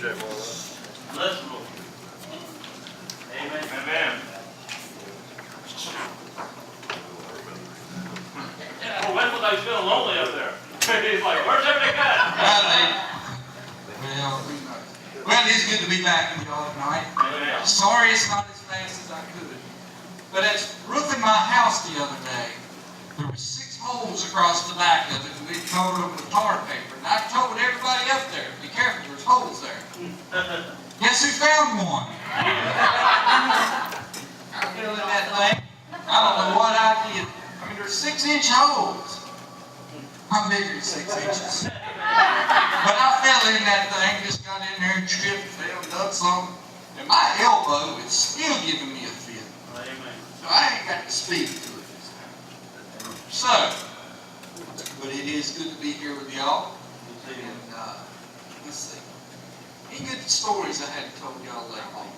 appreciate all that. Bless the Lord. Amen. Amen. Well, Wesley's feeling lonely up there. He's like, where's everything at? Well, it is good to be back with y'all tonight. Amen. Sorry it's not as fast as I could. But as roofing my house the other day, there were 6 holes across the back of it, and we covered them with tar paper. And I told everybody up there, be careful, there's holes there. Guess who found one? I'm feeling that thing. I don't know what I did. I mean, there's 6-inch holes. I'm bigger than 6 inches. But I fell in that thing, just got in there and tripped, fell, nuts on. And my elbow is still giving me a fit. Amen. So I ain't got to speak to it. So, but it is good to be here with y'all. And let's see. Any good stories I hadn't told y'all lately?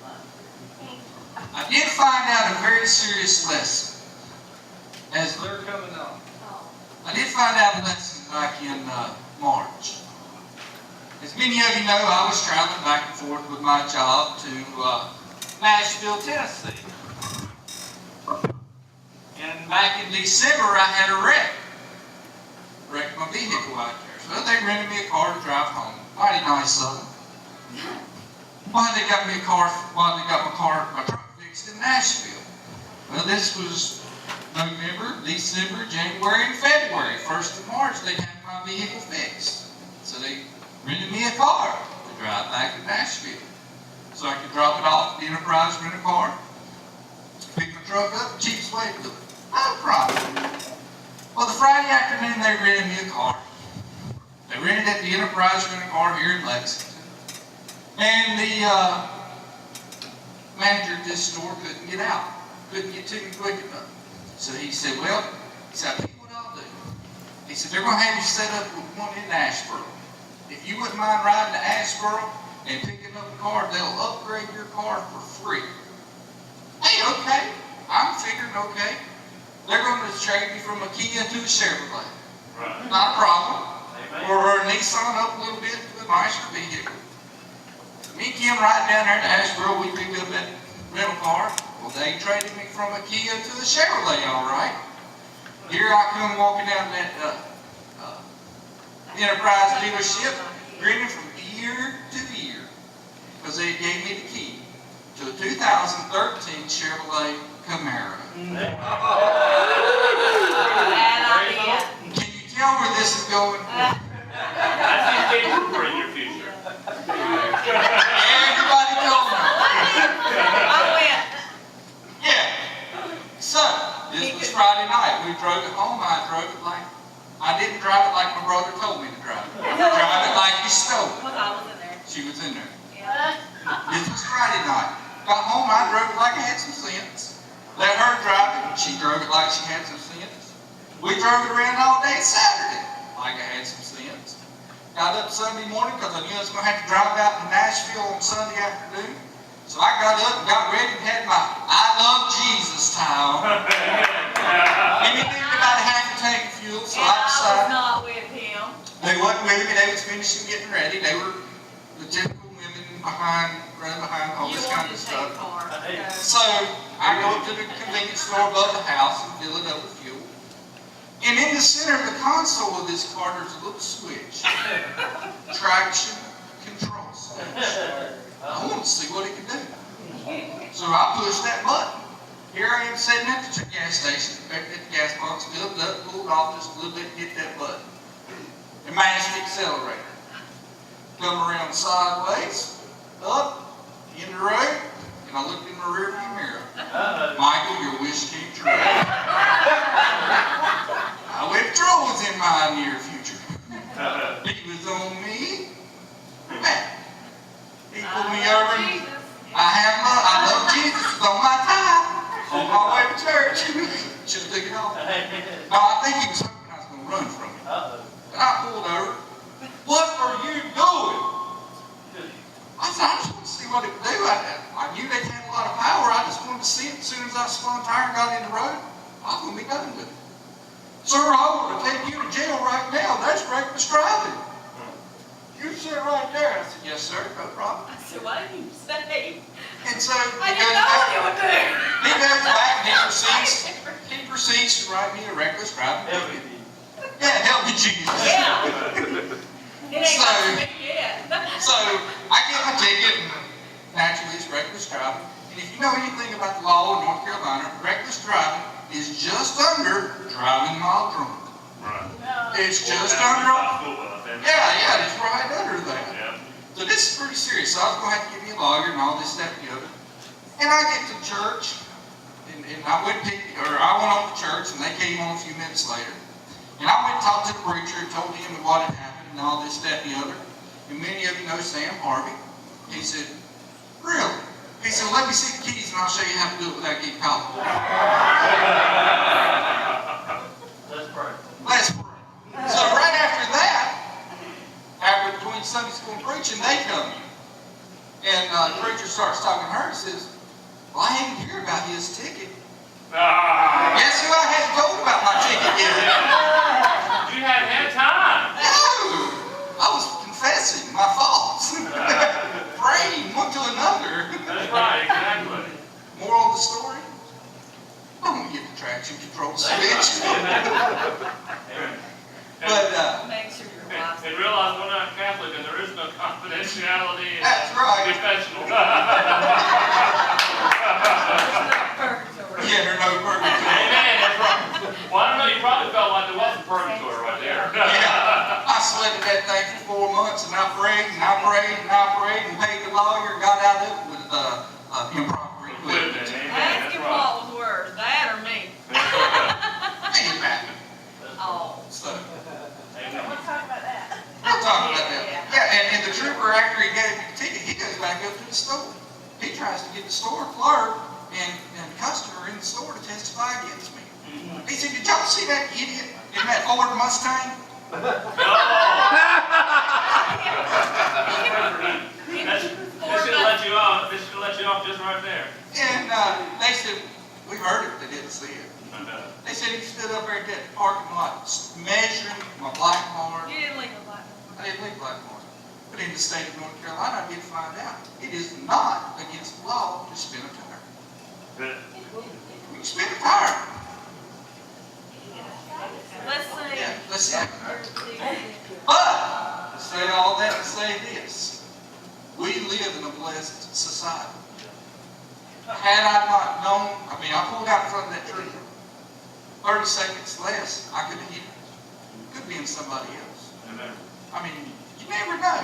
I did find out a very serious lesson as they're coming on. I did find out a lesson back in March. As many of you know, I was traveling back and forth with my job to Nashville, Tennessee. And back in December, I had a wreck. Wrecked my vehicle out there. So they rented me a car to drive home. Mighty nice of them. Why they got me a car? Why they got my truck fixed in Nashville? Well, this was November, December, January, and February. 1st of March, they had my vehicle fixed. So they rented me a car to drive back to Nashville. So I could drop it off at the Enterprise, rent a car, pick my truck up, cheapest way to do it. No problem. Well, the Friday afternoon, they rented me a car. They rented at the Enterprise, rent a car here in Lexington. And the manager at this store couldn't get out. Couldn't get to me quick enough. So he said, well, I think what I'll do. He said, they're going to have you set up with one in Asheboro. If you wouldn't mind riding to Asheboro and picking up a car, they'll upgrade your car for free. Hey, okay. I'm figuring, okay. They're going to trade me from a Kia to a Chevrolet. Right. Not a problem. Amen. Or a Nissan up a little bit to a nicer vehicle. Me and Kim riding down there to Asheboro, we picked up that rental car. Well, they traded me from a Kia to a Chevrolet, all right. Here I come walking down that Enterprise dealership, grinning from ear to ear, because they gave me the key to a 2013 Chevrolet Camaro. Can you tell where this is going? I see a Cooper in your future. Everybody told me. I went. Yeah. So, this was Friday night. We drove it home. I didn't drive it like my brother told me to drive it. Drive it like you stole it. Well, I was in there. She was in there. Yeah. This was Friday night. Got home, I drove it like I had some sense. Let her drive it. She drove it like she had some sense. We drove it around all day Saturday like I had some sense. Got up Sunday morning because I knew I was going to have to drive out to Nashville on Sunday afternoon. So I got up and got ready and had my I Love Jesus tie on. And it needed about a half a tank of fuel, so I decided. I was not with him. They wasn't with me, they was finishing getting ready. They were the typical women running behind all this kind of stuff. So I go up to the convenience store above the house and fill it up with fuel. And in the center of the console of this car, there's a little switch. Traction control switch. I wanted to see what it could do. So I pushed that button. Here I am sitting at the gas station, at the gas box, filled up, pulled off just a little bit, hit that button. And mashed the accelerator. Come around sideways, up, in the road, and I looked in my rearview mirror. Michael, your wish came true. I went was in my near future. It was on me. He pulled me over. I love Jesus. It's on my tie. On my way to church. Should have taken it off. No, I think he was hoping I was going to run from him. And I pulled over. What are you doing? I said, I just want to see what it would do. I knew they had a lot of power. I just wanted to see it. As soon as I spun tire and got in the road, I was going to be done with it. Sir, I want to take you to jail right now. That's reckless driving. You sit right there. I said, yes, sir, no problem. I said, what did you say? And so I he didn't goes know back, you would do. he goes back and he proceeds to write me a reckless driving ticket. Yeah, help me, Jesus. Yeah. It ain't got to me yet. So I get my ticket, and naturally it's reckless driving. And if you know anything about the law in North Carolina, reckless driving is just under driving while drunk. Right. It's Well, just that's under. possible, I think. Yeah, it's right under that. Yeah. So this is pretty serious. So I was going to have to give me a lawyer and all this, that, and the other. And I get to church, and I went on to church, and they came on a few minutes later. And I went and talked to the preacher and told him what had happened and all this, that, and the other. And many of you know Sam Harvey. He said, really? He said, well, let me see the keys and I'll show you how to do it without getting caught. Let's pray. Let's pray. So right after that, between Sunday school and preaching, they come in. And the preacher starts talking to her and says, well, I didn't hear about his ticket. Guess who I hadn't told about my ticket yet? You hadn't had time. No! I was confessing my faults. Praying one to another. That's right, exactly. Moral of the story? Don't get the traction control switch. But, Make sure you're wise. And realize we're not Catholic and there is no confidentiality in that's right. confessional. Purgatory. Yeah, there's no purgatory. Amen, that's right. Well, I don't know, you probably felt like there was a purgatory right there. Yeah, I sweated that thing for 4 months, and I prayed, and I prayed, and I prayed, and paid the lawyer, and got out of it with improper equipment. Ask him what was worse, that or me. Amen. Oh. So, We'll talk about that. we'll talk about that. Yeah. Yeah, and the trooper, after he gave me the ticket, he goes back up to the store. He tries to get the store clerk and the customer in the store to testify against me. He said, did y'all see that idiot in that Ford Mustang? This should have let you off. This should have let you off just right there. And they said, we heard it, they didn't see it. They said he stood up there at that parking lot measuring my black mark. You didn't leave a black one. I didn't leave black mark. But in the state of North Carolina, I did find out it is not against the law to spin a tire. You can spin a tire. Let's see. Yeah, let's see. But, to say all that to say this, we live in a blessed society. Had I not known, I pulled out in front of that tree. 30 seconds less, I could have hit it. Could have been somebody else. Amen. You never know.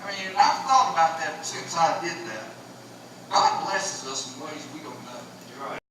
I've thought about that since I did that. God blesses us in ways we don't know.